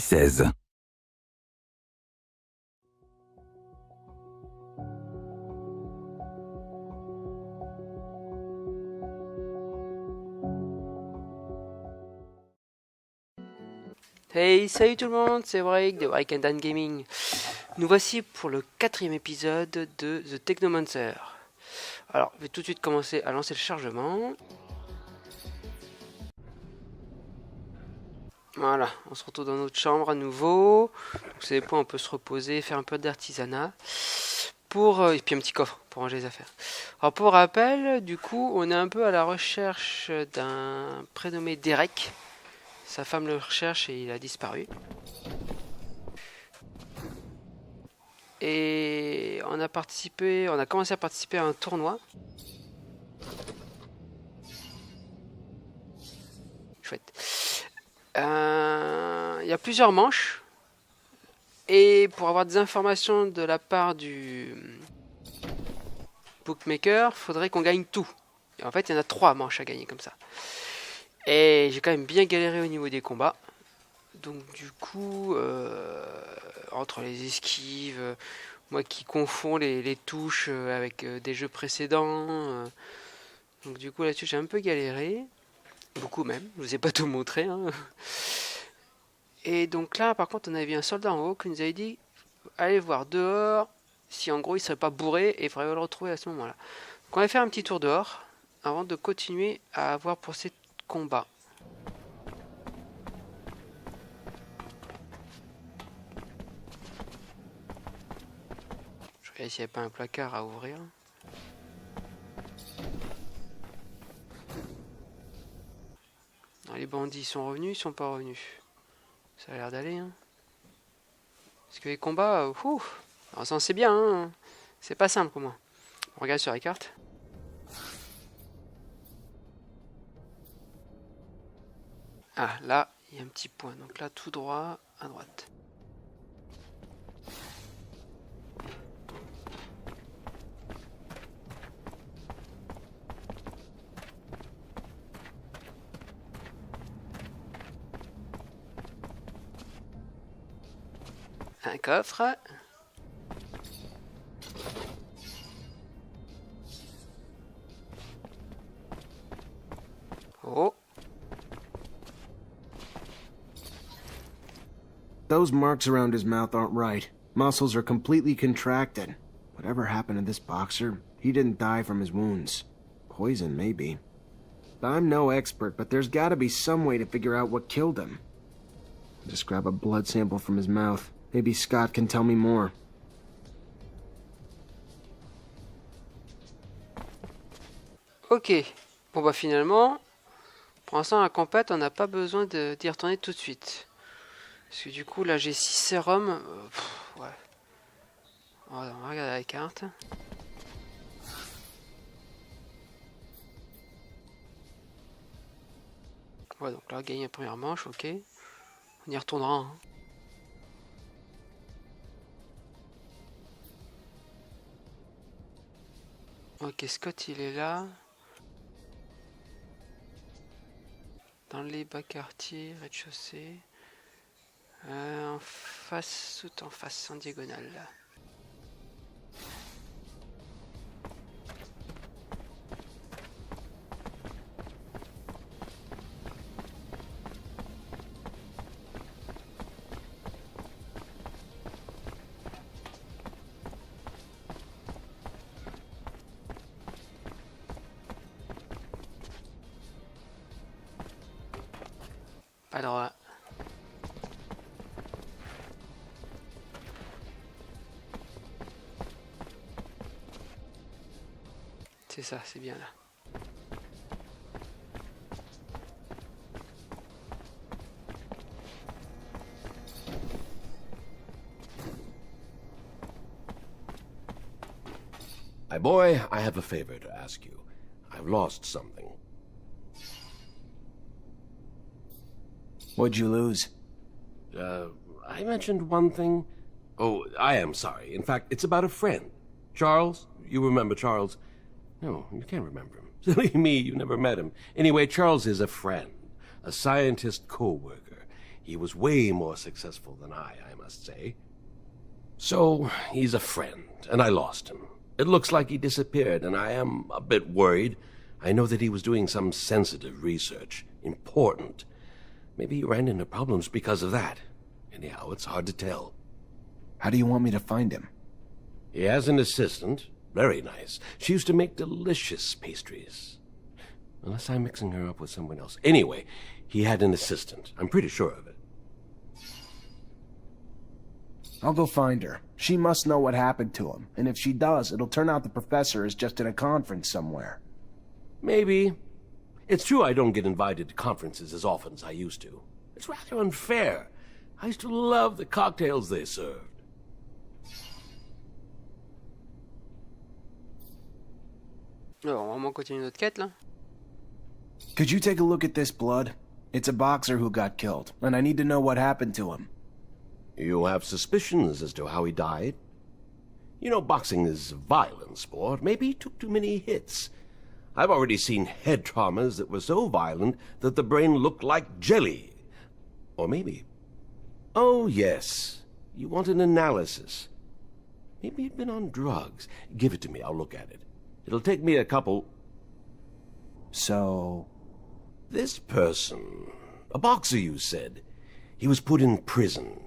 16. Hey, salut tout le monde, c'est Waric de Waric&Dan Gaming. Nous voici pour le 4e épisode de The Technomancer. Alors, je vais tout de suite commencer à lancer le chargement. Voilà, on se retrouve dans notre chambre à nouveau. C'est des points où on peut se reposer, faire un peu d'artisanat. Et puis un petit coffre pour ranger les affaires. Alors pour rappel, du coup, on est un peu à la recherche d'un prénommé Dereck. Sa femme le recherche et il a disparu. Et on a commencé à participer à un tournoi. Chouette. Il y a plusieurs manches. Et pour avoir des informations de la part du bookmaker, il faudrait qu'on gagne tout. Et en fait, il y en a 3 manches à gagner comme ça. Et j'ai quand même bien galéré au niveau des combats. Donc du coup, entre les esquives, moi qui confonds les touches avec des jeux précédents. Donc du coup là-dessus j'ai un peu galéré. Beaucoup même, je vous ai pas tout montré. Hein. Et donc là par contre on avait un soldat en haut qui nous avait dit allez voir dehors si en gros il serait pas bourré et il faudrait le retrouver à ce moment-là. Donc on va faire un petit tour dehors avant de continuer à avoir pour ces combats. Je regarde s'il n'y a pas un placard à ouvrir. Non, les bandits sont revenus, ils sont pas revenus. Ça a l'air d'aller. Hein. Parce que les combats, alors ça c'est bien. Hein. C'est pas simple pour moi. On regarde sur la carte. Ah, là, il y a un petit point. Donc là, tout droit, à droite. Un coffre. Oh. Those marks around his mouth aren't right. Muscles are completely contracted. Whatever happened to this boxer, he didn't die from his wounds. Poison, maybe. I'm no expert, but there's gotta be some way to figure out what killed him. Just grab a blood sample from his mouth. Maybe Scott can tell me more. Ok. Bon bah finalement, pour l'instant la compète, on n'a pas besoin d'y retourner tout de suite. Parce que du coup là j'ai 6 sérums. Ouais. On va regarder la carte. Ouais donc là on gagne la première manche, ok. On y retournera. Hein. Ok, Scott il est là. Dans les bas quartiers, rez-de-chaussée. En face, tout en face, en diagonale. Pas droit. C'est ça, c'est bien là. My boy, I have a favor to ask you. I've lost something. What'd you lose? I mentioned one thing. Oh, I am sorry. In fact, it's about a friend. Charles? You remember Charles? No, you can't remember him. Silly me, you never met him. Anyway, Charles is a friend. A scientist co-worker. He was way more successful than I must say. So, he's a friend, and I lost him. It looks like he disappeared, and I am a bit worried. I know that he was doing some sensitive research. Important. Maybe he ran into problems because of that. Anyhow, it's hard to tell. How do you want me to find him? He has an assistant. Very nice. She used to make delicious pastries. Unless I'm mixing her up with someone else. Anyway, he had an assistant. I'm pretty sure of it. I'll go find her. She must know what happened to him, and if she does, it'll turn out the professor is just at a conference somewhere. Maybe. It's true I don't get invited to conferences as often as I used to. It's rather unfair. I used to love the cocktails they served. Alors, on va vraiment continuer notre quête, là. Could you take a look at this blood? It's a boxer who got killed, and I need to know what happened to him. You have suspicions as to how he died? You know, boxing is a violent sport. Maybe he took too many hits. I've already seen head traumas that were so violent that the brain looked like jelly. Or maybe... Oh, yes. You want an analysis. Maybe he'd been on drugs. Give it to me, I'll look at it. It'll take me a couple... So... This person... A boxer, you said. He was put in prison.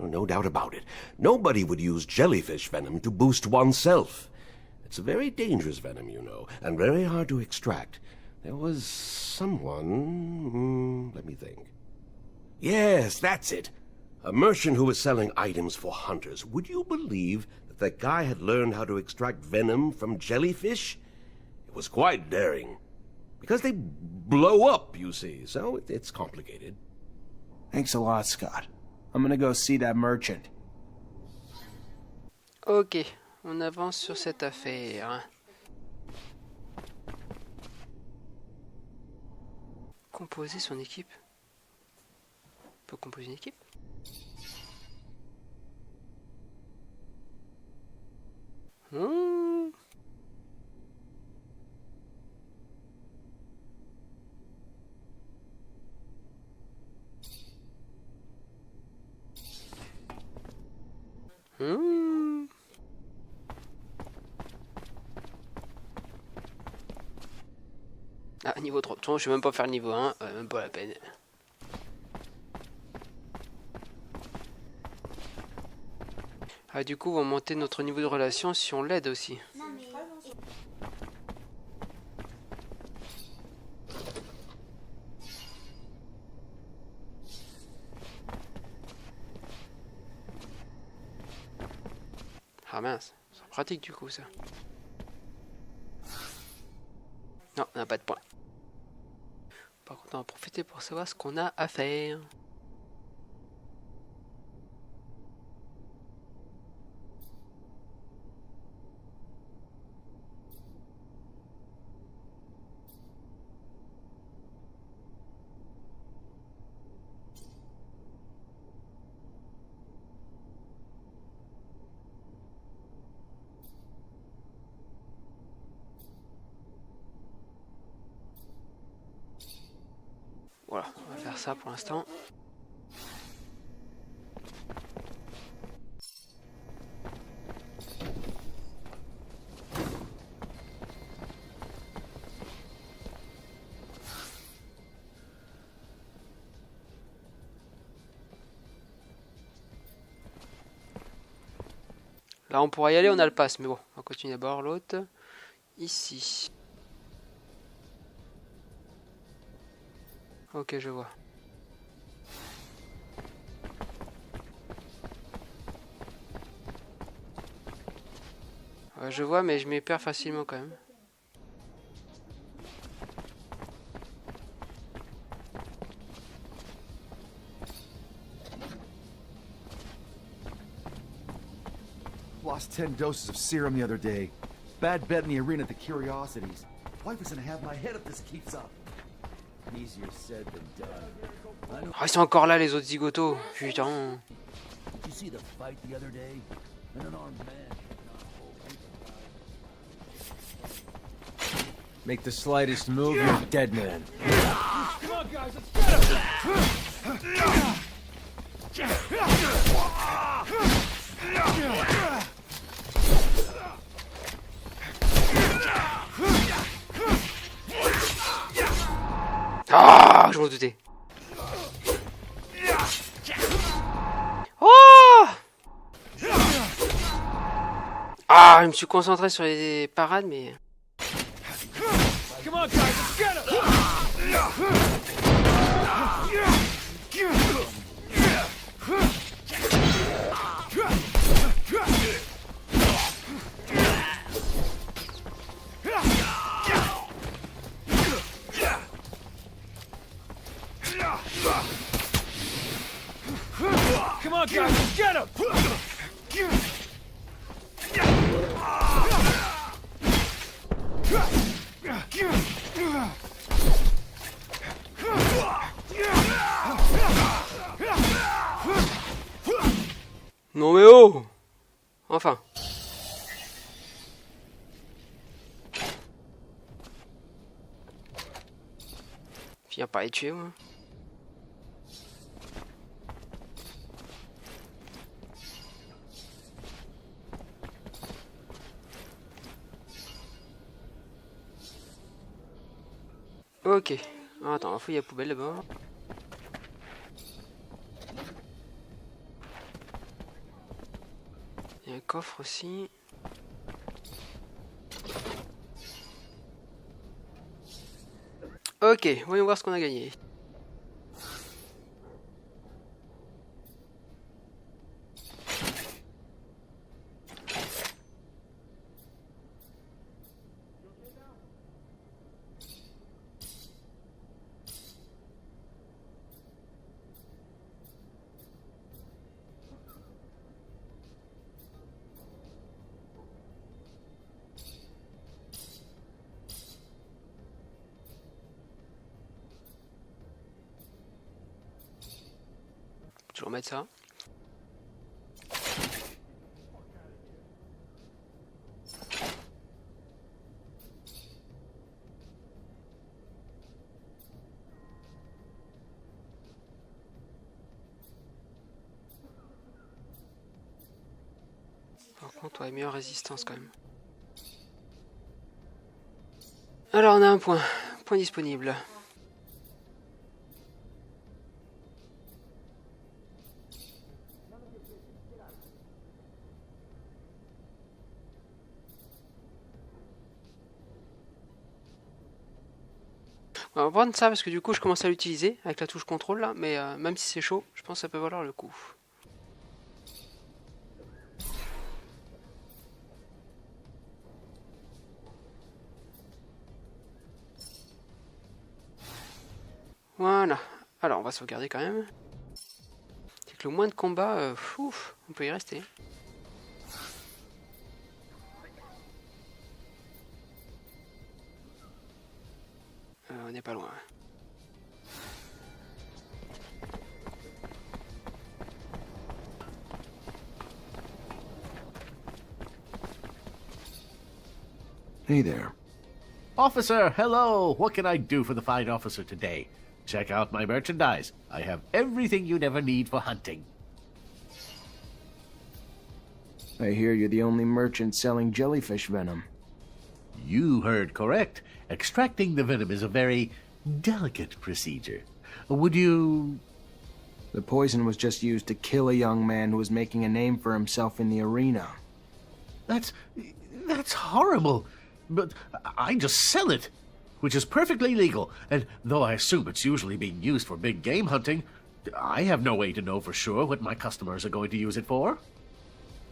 Oh, no doubt about it. Nobody would use jellyfish venom to boost oneself. It's a very dangerous venom, you know, and very hard to extract. There was someone... let me think. Yes, that's it. A merchant who was selling items for hunters. Would you believe that that guy had learned how to extract venom from jellyfish? It was quite daring. Because they blow up, you see, so it's complicated. Thanks a lot, Scott. I'm gonna go see that merchant. Ok, on avance sur cette affaire. Composer son équipe. On peut composer une équipe. Ah, niveau 3. Je vais même pas faire le niveau 1, même pas la peine. Ah, du coup, on va monter notre niveau de relation si on l'aide aussi. Ah mince, c'est pratique du coup ça. Non, on n'a pas de points. Par contre, on va profiter pour savoir ce qu'on a à faire. Voilà, on va faire ça pour l'instant. Là on pourra y aller, on a le pass, mais bon, on va continuer d'abord l'autre. Ici. Ok, je vois. Ouais, je vois, mais je m'y perds facilement quand même. Lost 10 doses of serum the other day. Bad bet in the arena at the Curiosities. Wife is gonna have my head if this keeps up. Easier said than done. Oh, ils sont encore là les autres zigotos. Putain. Did you see the fight the other day? An unarmed man. Make the slightest move, you're a dead man. Come on, guys, let's get him! Ah, je m'en doutais. Oh! Ah, je me suis concentré sur les parades, mais... Come on, guys, get him! Non mais oh! Enfin. Finir par les tuer, moi. Ok. Attends, on fouille la poubelle d'abord. Il y a un coffre aussi. Ok, voyons voir ce qu'on a gagné. Je vais remettre ça. Par contre, ouais, meilleure résistance quand même. Alors, on a un point. Point disponible. On va prendre ça parce que du coup je commence à l'utiliser avec la touche contrôle là, mais même si c'est chaud, je pense que ça peut valoir le coup. Voilà, alors on va sauvegarder quand même. C'est que le moins de combat, ouf, on peut y rester. On n'est pas loin. Hey there. Officer, hello! What can I do for the fine officer today? Check out my merchandise. I have everything you'd ever need for hunting. I hear you're the only merchant selling jellyfish venom. You heard correct. Extracting the venom is a very delicate procedure. Would you... The poison was just used to kill a young man who was making a name for himself in the arena. That's horrible. But I just sell it, which is perfectly legal. And though I assume it's usually being used for big game hunting, I have no way to know for sure what my customers are going to use it for.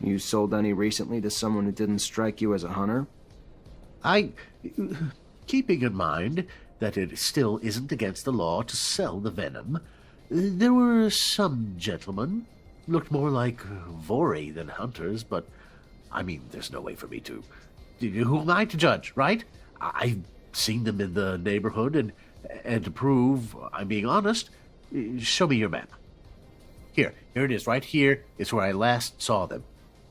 You sold any recently to someone who didn't strike you as a hunter? Keeping in mind that it still isn't against the law to sell the venom, there were some gentlemen, looked more like Voudrait than hunters, but, I mean, there's no way for me to... Who am I to judge, right? I've seen them in the neighborhood, and to prove I'm being honest, show me your map. Here it is, right here is where I last saw them.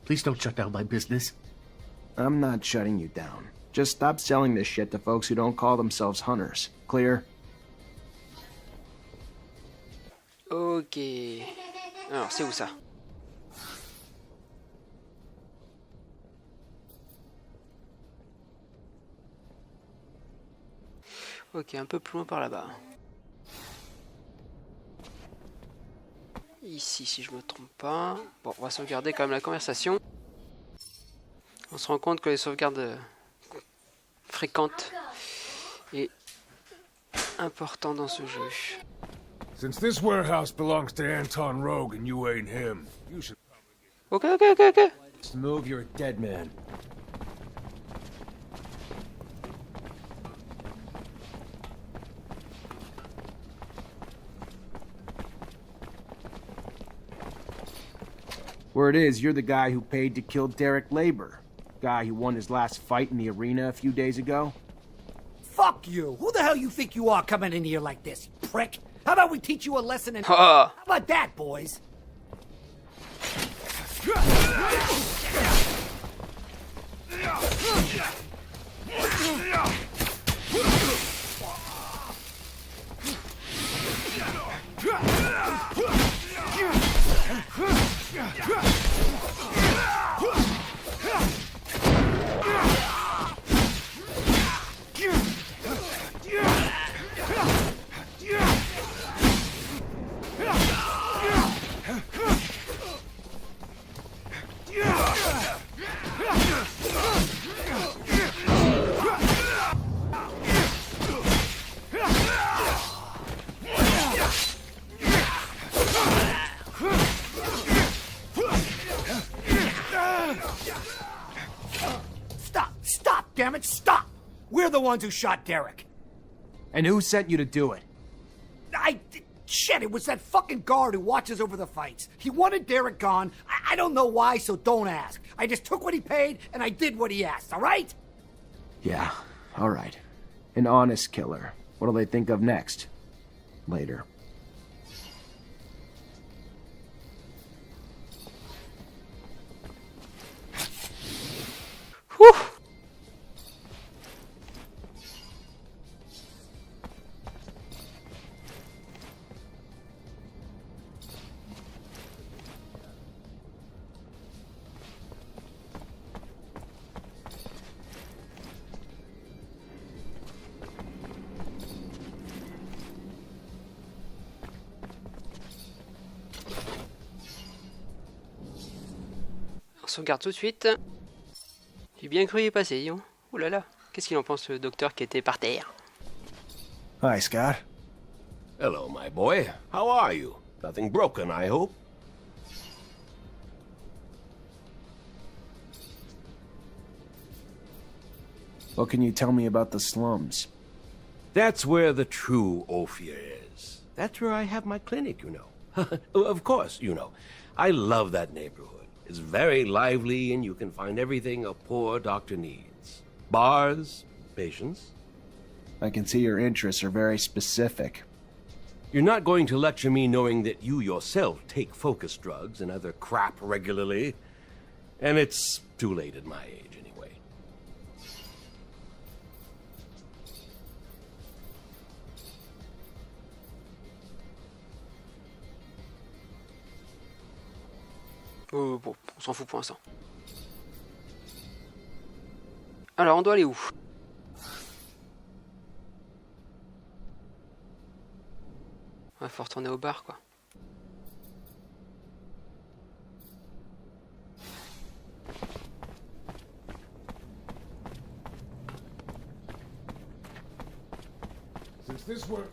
Please don't shut down my business. I'm not shutting you down. Just stop selling this shit to folks who don't call themselves hunters. Clear? Ok. Alors, c'est où ça? Ok, un peu plus loin par là-bas. Ici, si je me trompe pas. Bon, on va sauvegarder quand même la conversation. On se rend compte que les sauvegardes fréquentes est important dans ce jeu. Since this warehouse belongs to Anton Rogue and you ain't him, you should Ok. Just move, you're a dead man. Word is, you're the guy who paid to kill Dereck Labour. Guy who won his last fight in the arena a few days ago. Fuck you! Who the hell you think you are coming in here like this, prick? How about we teach you a lesson in... Ah. How about that, boys? Stop, damn it, stop! We're the ones who shot Dereck. And who sent you to do it? Shit, it was that fucking guard who watches over the fights. He wanted Dereck gone. I don't know why, so don't ask. I just took what he paid, and I did what he asked, alright? Yeah, alright. An honest killer. What'll they think of next? Later. Whew. On sauvegarde tout de suite. J'ai bien cru y passer, hein. Ouh là là, qu'est-ce qu'il en pense le docteur qui était par terre? Hi, Scott. Hello, my boy. How are you? Nothing broken, I hope? What can you tell me about the slums? That's where the true Ophir is. That's where I have my clinic, you know. Of course, you know. I love that neighborhood. It's very lively and you can find everything a poor doctor needs. Bars, patients. I can see your interests are very specific. You're not going to lecture me knowing that you yourself take focus drugs and other crap regularly. And it's too late at my age anyway. Bon, on s'en fout pour l'instant. Alors, on doit aller où? Ouais, faut retourner au bar, quoi. Since this were...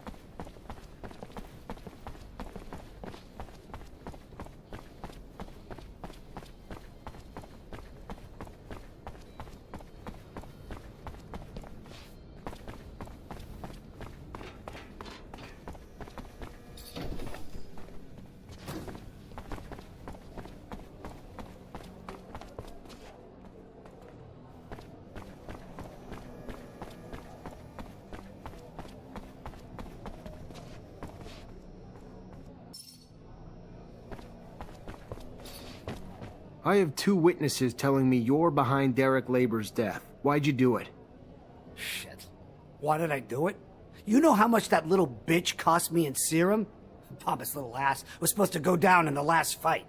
I have 2 witnesses telling me you're behind Dereck Labour's death. Why'd you do it? Shit. Why did I do it? You know how much that little bitch cost me in serum? Pompous little ass was supposed to go down in the last fight.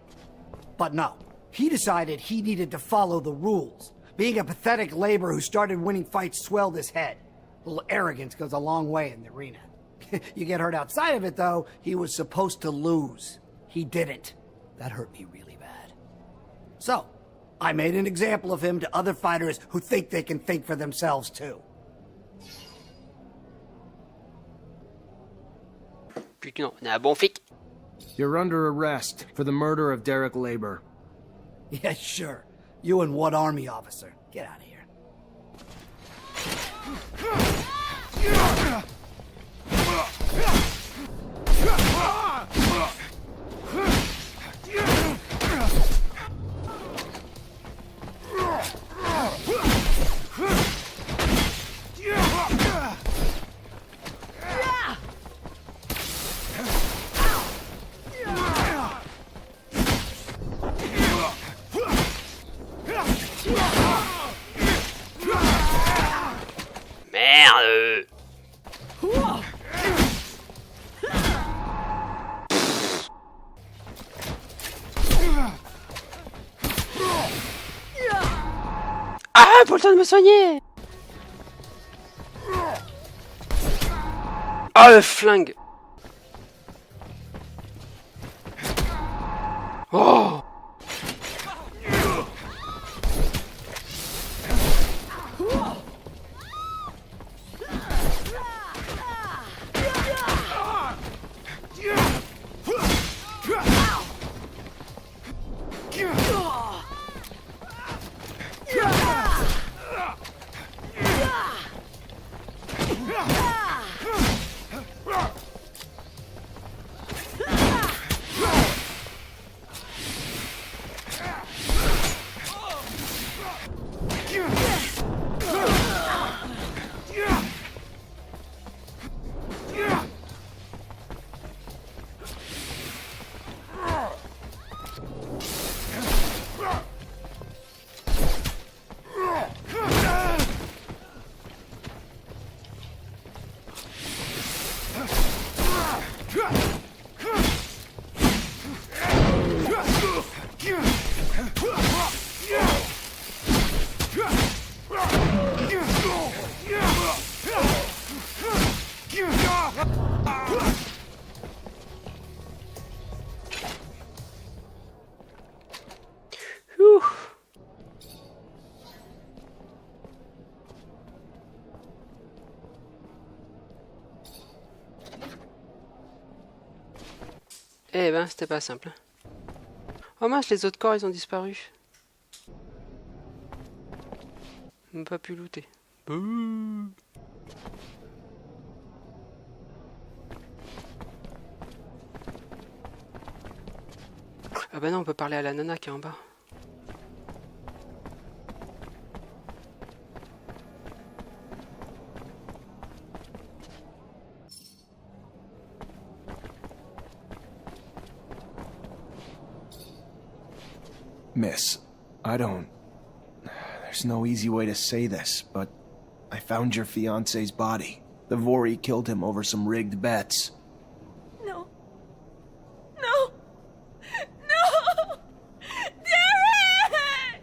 But no, he decided he needed to follow the rules. Being a pathetic Labour who started winning fights swelled his head. A little arrogance goes a long way in the arena. You get hurt outside of it, though, he was supposed to lose. He didn't. That hurt me really bad. So, I made an example of him to other fighters who think they can think for themselves, too. Putain, on a un bon flic. You're under arrest for the murder of Dereck Labour. Yeah, sure. You and what army officer? Get out of here. Merde. Ah, pas le temps de me soigner. Ah, le flingue. Oh. Eh ben, c'était pas simple. Oh mince, les autres corps, ils ont disparu. On n'a pas pu looter. Bouh. Ah bah non, on peut parler à la nana qui est en bas. Miss, there's no easy way to say this, but I found your fiancé's body. The Vori killed him over some rigged bets. No. No! No! Dereck!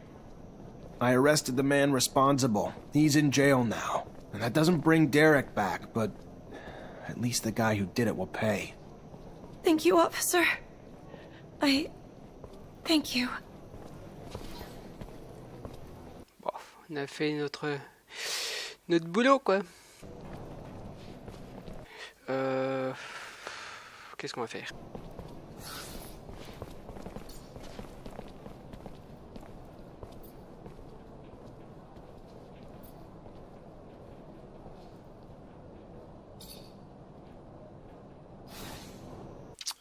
I arrested the man responsible. He's in jail now. And that doesn't bring Dereck back, but at least the guy who did it will pay. Thank you, officer. Thank you. Bon, on a fait notre boulot, quoi. Qu'est-ce qu'on va faire?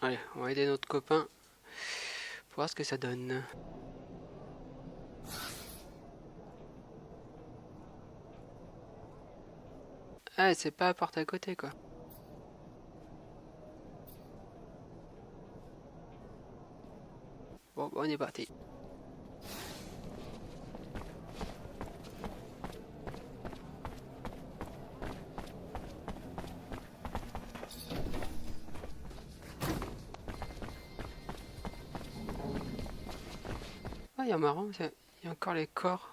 Allez, on va aider notre copain pour voir ce que ça donne. Ah, c'est pas à porte à côté, quoi. Bon, on est parti. il y a marrant, il y a encore les corps.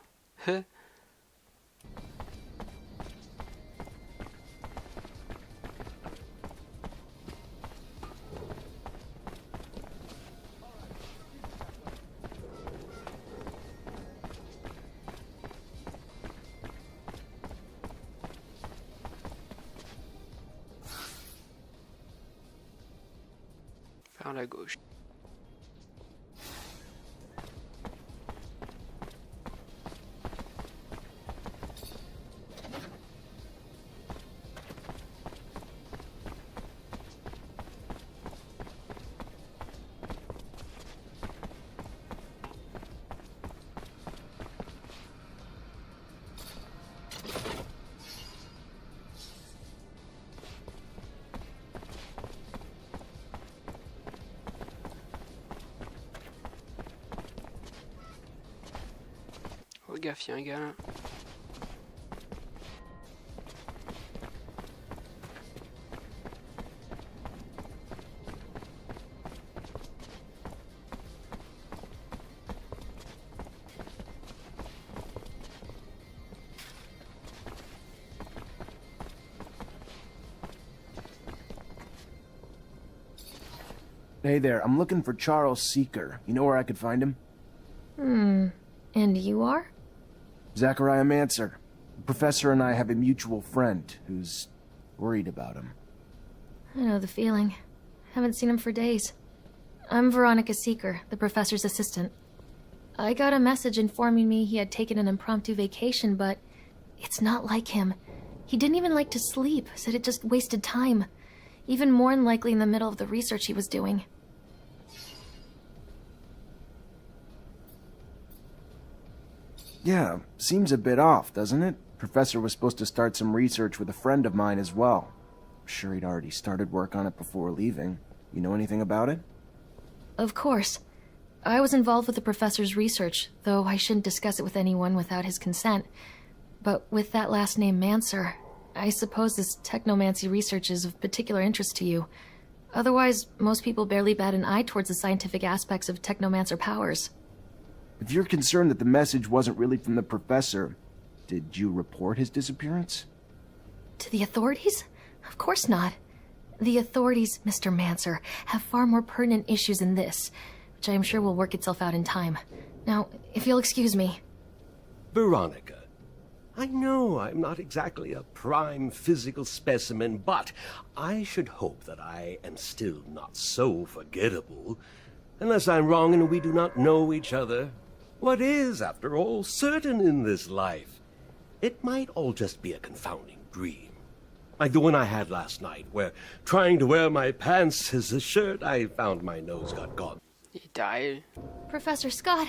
Par la gauche. Oh gaffe, il y a un gars là. Hey there, I'm looking for Charles Seeker. You know where I could find him? And you are? Zachariah Mancer. The professor and I have a mutual friend who's worried about him. I know the feeling. Haven't seen him for days. I'm Veronica Seeker, the professor's assistant. I got a message informing me he had taken an impromptu vacation, but it's not like him. He didn't even like to sleep, said it just wasted time. Even more unlikely in the middle of the research he was doing. Yeah, seems a bit off, doesn't it? Professor was supposed to start some research with a friend of mine as well. I'm sure he'd already started work on it before leaving. You know anything about it? Of course. I was involved with the professor's research, though I shouldn't discuss it with anyone without his consent. But with that last name, Mancer, I suppose this technomancy research is of particular interest to you. Otherwise, most people barely bat an eye towards the scientific aspects of technomancer powers. If you're concerned that the message wasn't really from the professor, did you report his disappearance? To the authorities? Of course not. The authorities, Mr. Mancer, have far more pertinent issues than this, which I am sure will work itself out in time. Now, if you'll excuse me. Veronica, I know I'm not exactly a prime physical specimen, but I should hope that I am still not so forgettable. Unless I'm wrong and we do not know each other. What is, after all, certain in this life? It might all just be a confounding dream. Like the one I had last night, where, trying to wear my pants as a shirt, I found my nose got caught. He died. Professor Scott.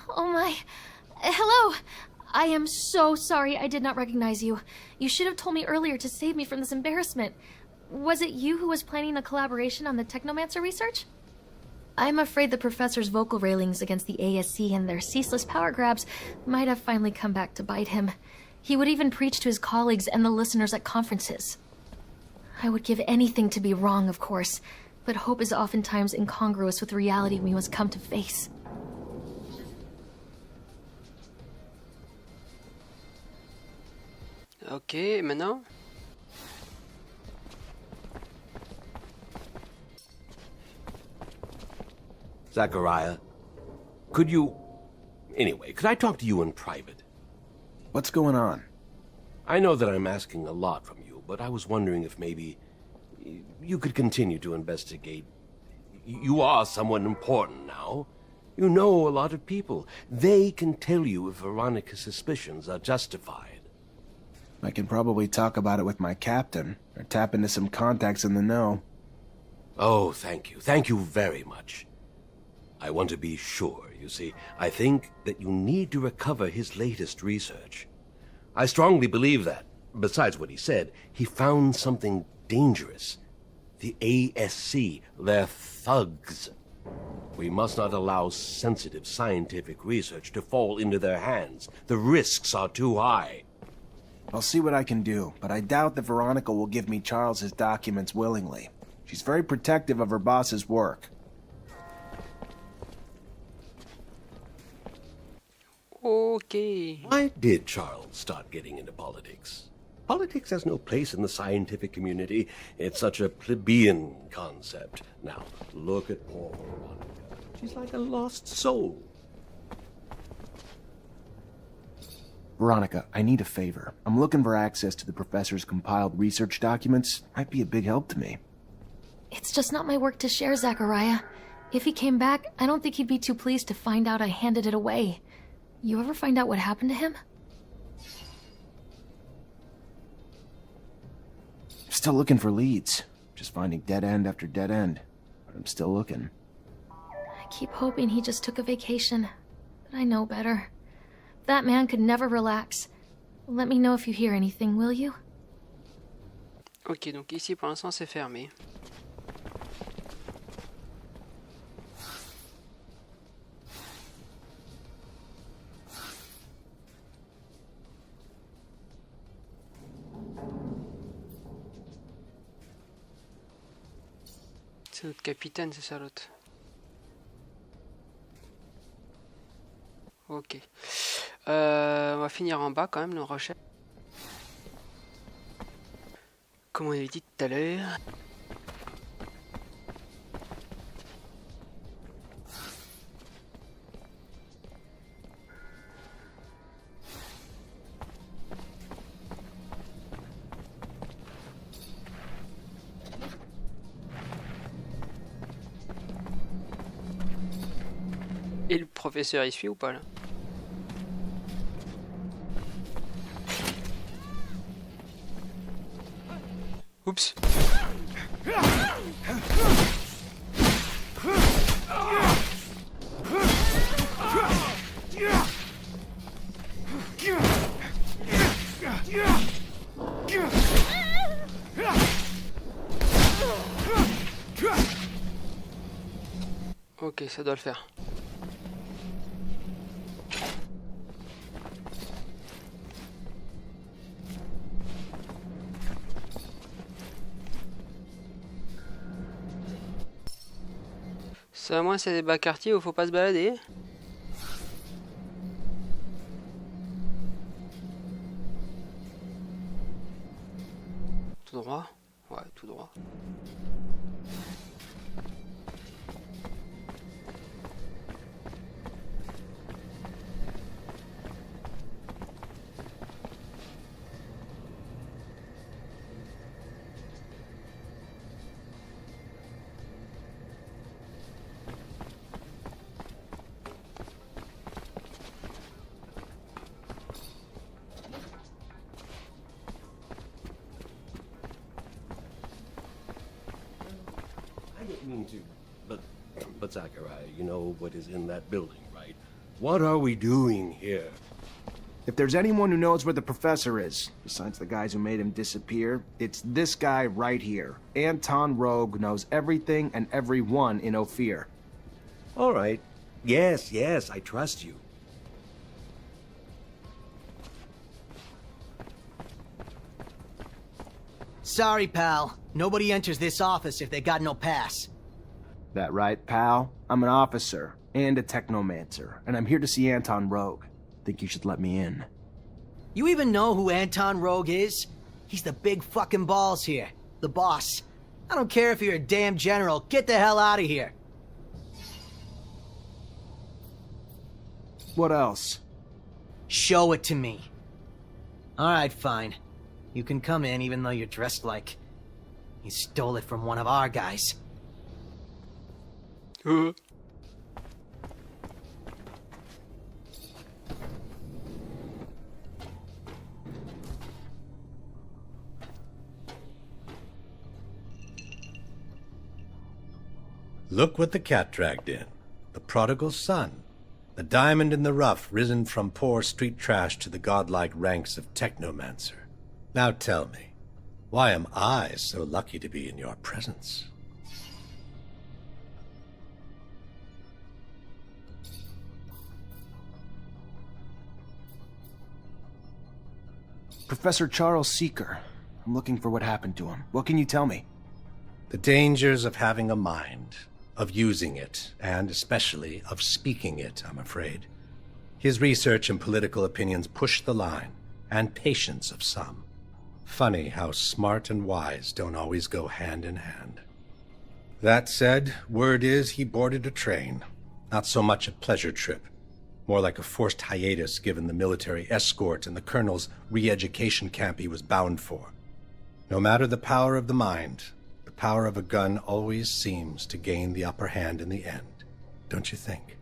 Oh my. Hello. I am so sorry I did not recognize you. You should have told me earlier to save me from this embarrassment. Was it you who was planning a collaboration on the Technomancer research? I'm afraid the professor's vocal railings against the ASC and their ceaseless power grabs might have finally come back to bite him. He would even preach to his colleagues and the listeners at conferences. I would give anything to be wrong, of course, but hope is oftentimes incongruous with the reality we must come to face. Ok, maintenant? Zachariah, could you... Anyway, could I talk to you in private? What's going on? I know that I'm asking a lot from you, but I was wondering if maybe you could continue to investigate. You are someone important now. You know a lot of people. They can tell you if Veronica's suspicions are justified. I can probably talk about it with my captain, or tap into some contacts in the know. Oh, thank you. Thank you very much. I want to be sure, you see. I think that you need to recover his latest research. I strongly believe that, besides what he said, he found something dangerous. The ASC, they're thugs. We must not allow sensitive scientific research to fall into their hands. The risks are too high. I'll see what I can do, but I doubt that Veronica will give me Charles's documents willingly. She's very protective of her boss's work. Ok. Why did Charles start getting into politics? Politics has no place in the scientific community. It's such a plebeian concept. Now, look at poor Veronica. She's like a lost soul. Veronica, I need a favor. I'm looking for access to the professor's compiled research documents. Might be a big help to me. It's just not my work to share, Zachariah. If he came back, I don't think he'd be too pleased to find out I handed it away. You ever find out what happened to him? Still looking for leads. Just finding dead end after dead end. But I'm still looking. I keep hoping he just took a vacation. But I know better. That man could never relax. Let me know if you hear anything, will you? Ok, donc ici pour l'instant c'est fermé. C'est notre capitaine, c'est ça l'autre. Ok. On va finir en bas quand même, nos recherches. Comme on avait dit tout à l'heure. Et le professeur il suit ou pas là? Oups. Ok, ça doit le faire. Ça, moi, c'est des bas quartiers où faut pas se balader. Tout droit? Ouais, tout droit. I didn't mean to, but Zachariah, you know what is in that building, right? What are we doing here? If there's anyone who knows where the professor is, besides the guys who made him disappear, it's this guy right here. Anton Rogue knows everything and everyone in Ophir. All right. Yes, I trust you. Sorry, pal. Nobody enters this office if they got no pass. That right, pal? I'm an officer and a Technomancer, and I'm here to see Anton Rogue. Think you should let me in. You even know who Anton Rogue is? He's the big fucking balls here. The boss. I don't care if you're a damn general. Get the hell out of here. What else? Show it to me. Alright, fine. You can come in even though you're dressed like... you stole it from one of our guys. Look what the cat dragged in. The prodigal son. The diamond in the rough risen from poor street trash to the godlike ranks of Technomancer. Now tell me, why am I so lucky to be in your presence? Professor Charles Seeker. I'm looking for what happened to him. What can you tell me? The dangers of having a mind, of using it, and especially of speaking it, I'm afraid. His research and political opinions push the line, and patience of some. Funny how smart and wise don't always go hand in hand. That said, word is he boarded a train. Not so much a pleasure trip, more like a forced hiatus given the military escort and the colonel's re-education camp he was bound for. No matter the power of the mind, the power of a gun always seems to gain the upper hand in the end, don't you think?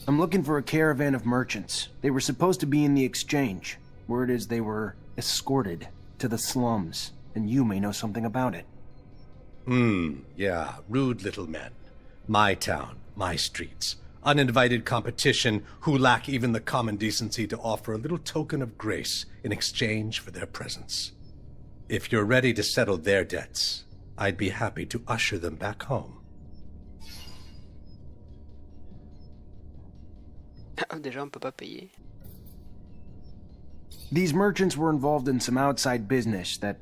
I'm looking for a caravan of merchants. They were supposed to be in the exchange. Word is they were escorted to the slums, and you may know something about it. Yeah, rude little men. My town, my streets. Uninvited competition who lack even the common decency to offer a little token of grace in exchange for their presence. If you're ready to settle their debts, I'd be happy to usher them back home. Déjà, on peut pas payer. These merchants were involved in some outside business that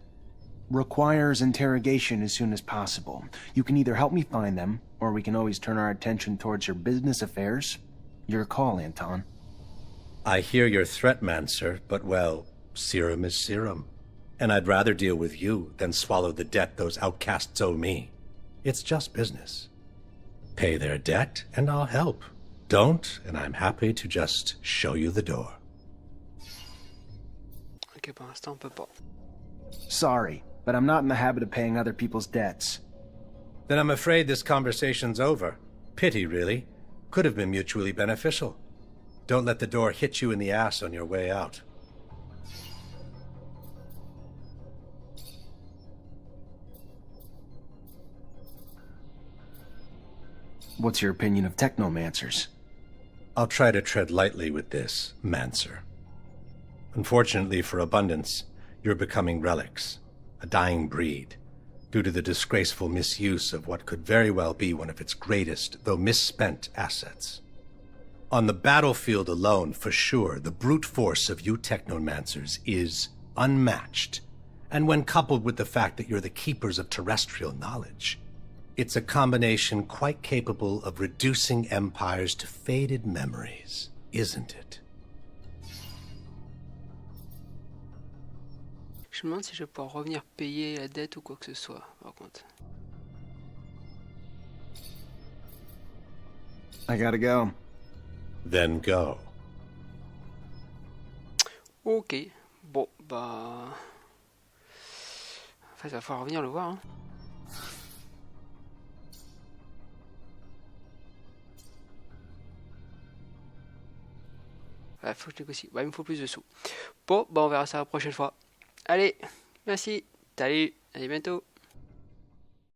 requires interrogation as soon as possible. You can either help me find them, or we can always turn our attention towards your business affairs. Your call, Anton. I hear your threat, Mancer, but well, serum is serum. And I'd rather deal with you than swallow the debt those outcasts owe me. It's just business. Pay their debt, and I'll help. Don't, and I'm happy to just show you the door. Ok, pour l'instant, on peut pas. Sorry, but I'm not in the habit of paying other people's debts. Then I'm afraid this conversation's over. Pity, really. Could have been mutually beneficial. Don't let the door hit you in the ass on your way out. What's your opinion of technomancers? I'll try to tread lightly with this, Mancer. Unfortunately for Abundance, you're becoming relics, a dying breed, due to the disgraceful misuse of what could very well be one of its greatest, though misspent, assets. On the battlefield alone, for sure, the brute force of you Technomancers is unmatched. And when coupled with the fact that you're the keepers of terrestrial knowledge, it's a combination quite capable of reducing empires to faded memories, isn't it? Je me demande si je vais pouvoir revenir payer la dette ou quoi que ce soit, par contre. I gotta go. Then go. Ok, bon, bah... En fait, il va falloir revenir le voir, hein. Ouais, faut que je négocie. Bah, il me faut plus de sous. Bon, bah, on verra ça la prochaine fois. Allez, merci. Salut, à bientôt.